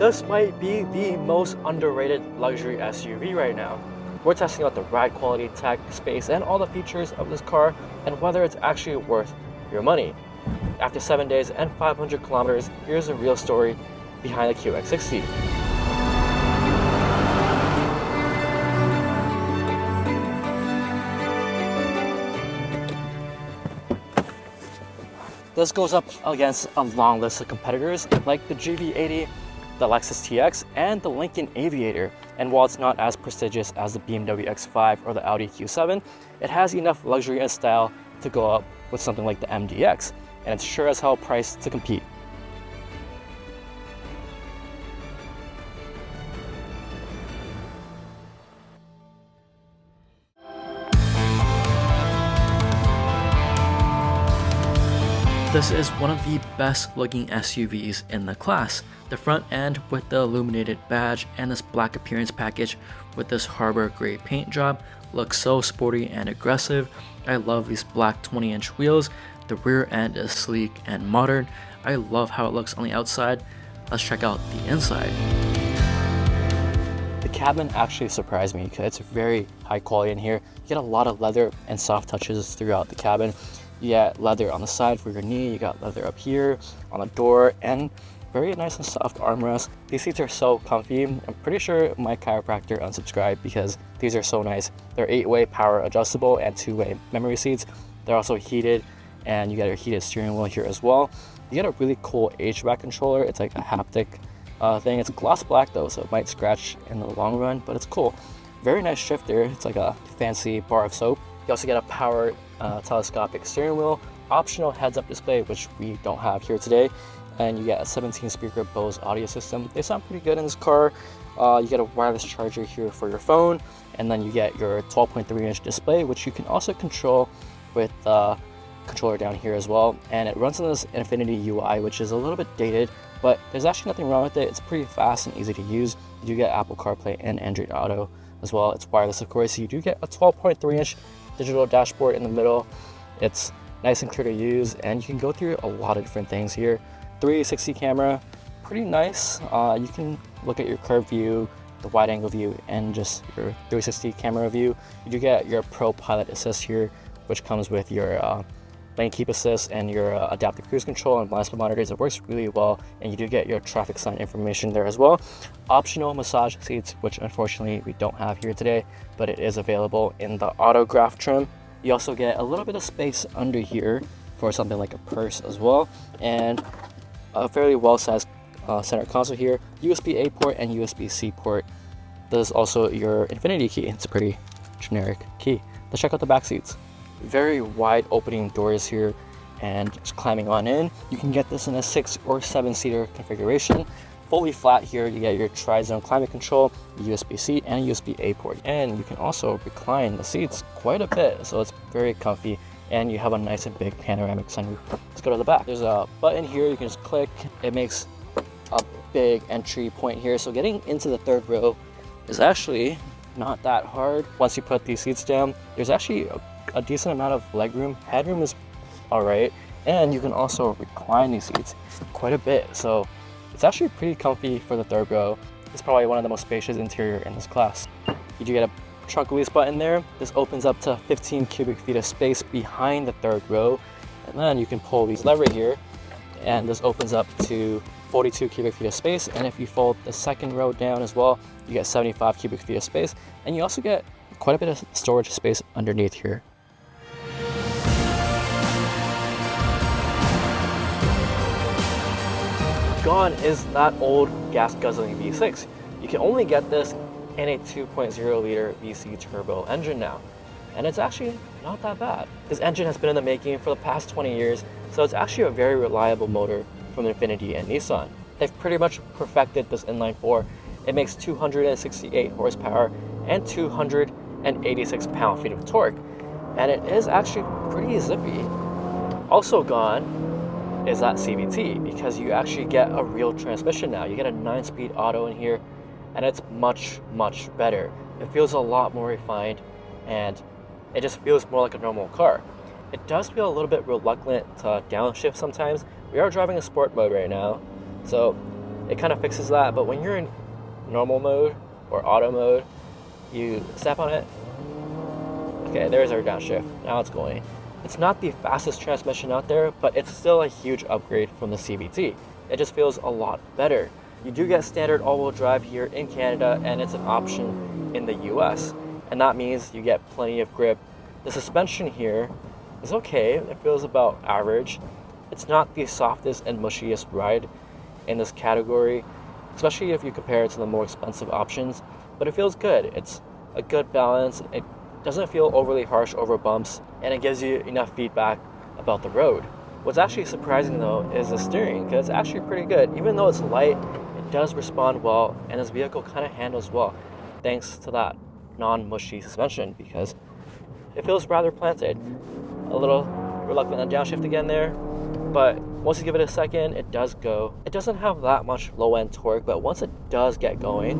this might be the most underrated luxury SUV right now. We're testing out the ride quality, tech, space, and all the features of this car and whether it's actually worth your money. After 7 days and 500 kilometers, here's the real story behind the QX60. This goes up against a long list of competitors like the GV80, the Lexus TX, and the Lincoln Aviator. And while it's not as prestigious as the BMW X5 or the Audi Q7, it has enough luxury and style to go up with something like the MDX, and it's sure as hell priced to compete. This is one of the best looking SUVs in the class. The front end with the illuminated badge and this black appearance package with this Harbor gray paint job looks so sporty and aggressive. I love these black 20-inch wheels. The rear end is sleek and modern. I love how it looks on the outside. Let's check out the inside. The cabin actually surprised me because it's very high quality in here. You get a lot of leather and soft touches throughout the cabin. You get leather on the side for your knee, you got leather up here, on the door, and very nice and soft armrests. These seats are so comfy. I'm pretty sure my chiropractor unsubscribed because these are so nice. They're 8-way power adjustable and 2-way memory seats. They're also heated, and you get your heated steering wheel here as well. You get a really cool HVAC controller. It's like a haptic thing. It's gloss black though, so it might scratch in the long run, but it's cool. Very nice shifter. It's like a fancy bar of soap. You also get a power telescopic steering wheel, optional heads-up display, which we don't have here today, and you get a 17-speaker Bose audio system. They sound pretty good in this car. You get a wireless charger here for your phone, and then you get your 12.3-inch display, which you can also control with the controller down here as well. And it runs on this Infiniti UI, which is a little bit dated, but there's actually nothing wrong with it. It's pretty fast and easy to use. You do get Apple CarPlay and Android Auto as well. It's wireless, of course, so you do get a 12.3-inch digital dashboard in the middle. It's nice and clear to use, and you can go through a lot of different things here. 360 camera, pretty nice. You can look at your curved view, the wide angle view, and just your 360 camera view. You do get your Pro Pilot Assist here, which comes with your lane keep assist and your adaptive cruise control and blind spot monitors. It works really well, and you do get your traffic sign information there as well. Optional massage seats, which unfortunately we don't have here today, but it is available in the autograph trim. You also get a little bit of space under here for something like a purse as well, and a fairly well-sized center console here, USB-A port and USB-C port. This is also your Infiniti key. It's a pretty generic key. Let's check out the back seats. Very wide opening doors here, and just climbing on in. You can get this in a 6 or 7-seater configuration. Fully flat here, you get your tri-zone climate control, USB-C, and USB-A port. And you can also recline the seats quite a bit, so it's very comfy, and you have a nice and big panoramic sunroof. Let's go to the back. There's a button here you can just click. It makes a big entry point here, so getting into the third row is actually not that hard. Once you put these seats down, there's actually a decent amount of legroom. Headroom is alright, and you can also recline these seats quite a bit, so it's actually pretty comfy for the third row. It's probably one of the most spacious interior in this class. You do get a trunk release button there. This opens up to 15 cubic feet of space behind the third row, and then you can pull these lever here, and this opens up to 42 cubic feet of space. And if you fold the second row down as well, you get 75 cubic feet of space, and you also get quite a bit of storage space underneath here. Gone is that old gas guzzling V6. You can only get this in a 2.0 liter VC turbo engine now, and it's actually not that bad. This engine has been in the making for the past 20 years, so it's actually a very reliable motor from Infiniti and Nissan. They've pretty much perfected this inline 4. It makes 268 horsepower and 286 pound-feet of torque, and it is actually pretty zippy. Also gone is that CVT, because you actually get a real transmission now. You get a 9-speed auto in here, and it's much better. It feels a lot more refined, and it just feels more like a normal car. It does feel a little bit reluctant to downshift sometimes. We are driving a sport mode right now, so it kind of fixes that. But when you're in normal mode or auto mode, you step on it. Okay, there's our downshift. Now it's going. It's not the fastest transmission out there, but it's still a huge upgrade from the CVT. It just feels a lot better. You do get standard all-wheel drive here in Canada, and it's an option in the US. And that means you get plenty of grip. The suspension here is okay. It feels about average. It's not the softest and mushiest ride in this category, especially if you compare it to the more expensive options, but it feels good. It's a good balance. It doesn't feel overly harsh over bumps, and it gives you enough feedback about the road. What's actually surprising though is the steering, because it's actually pretty good. Even though it's light, it does respond well, and this vehicle kind of handles well thanks to that non-mushy suspension, because it feels rather planted. A little reluctant on downshift again there, but once you give it a second, it does go. It doesn't have that much low-end torque, but once it does get going,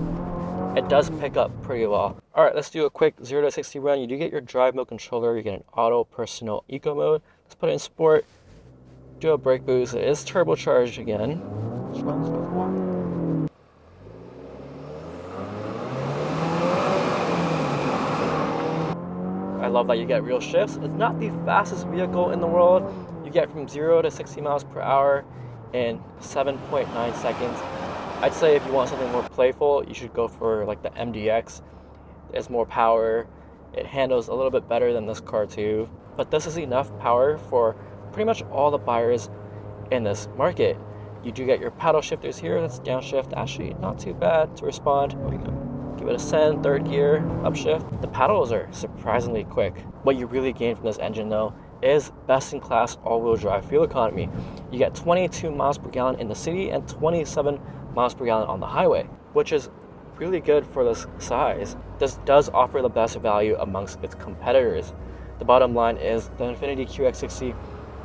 it does pick up pretty well. All right, let's do a quick 0 to 60 run. You do get your drive mode controller. You get an auto, personal, eco mode. Let's put it in sport. Do a brake boost. It is turbocharged again. I love that you get real shifts. It's not the fastest vehicle in the world. You get from 0 to 60 miles per hour in 7.9 seconds. I'd say if you want something more playful, you should go for like the MDX. There's more power. It handles a little bit better than this car too. But this is enough power for pretty much all the buyers in this market. You do get your paddle shifters here. That's downshift. Actually, not too bad to respond. Give it a send, third gear, upshift. The paddles are surprisingly quick. What you really gain from this engine though is best-in-class all-wheel drive fuel economy. You get 22 miles per gallon in the city and 27 miles per gallon on the highway, which is really good for this size. This does offer the best value amongst its competitors. The bottom line is the Infiniti QX60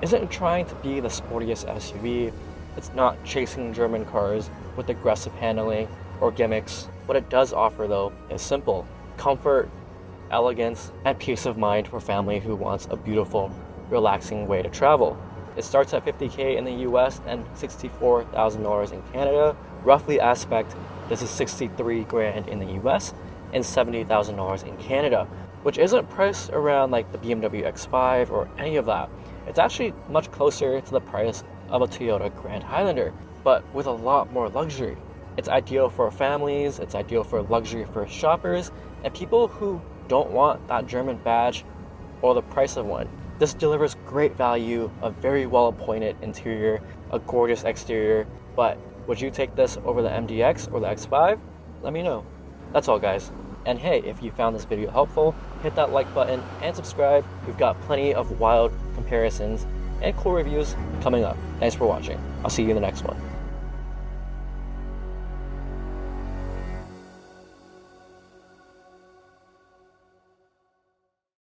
isn't trying to be the sportiest SUV. It's not chasing German cars with aggressive handling or gimmicks. What it does offer though is simple: comfort, elegance, and peace of mind for family who wants a beautiful, relaxing way to travel. It starts at $50K in the US and $64,000 in Canada. Roughly aspect, this is 63 grand in the US and $70,000 in Canada, which isn't priced around like the BMW X5 or any of that. It's actually much closer to the price of a Toyota Grand Highlander, but with a lot more luxury. It's ideal for families, it's ideal for luxury for shoppers, and people who don't want that German badge or the price of one. This delivers great value, a very well appointed interior, a gorgeous exterior, but would you take this over the MDX or the X5? Let me know. That's all, guys. And hey, if you found this video helpful, hit that like button and subscribe. We've got plenty of wild comparisons and cool reviews coming up. Thanks for watching. I'll see you in the next one.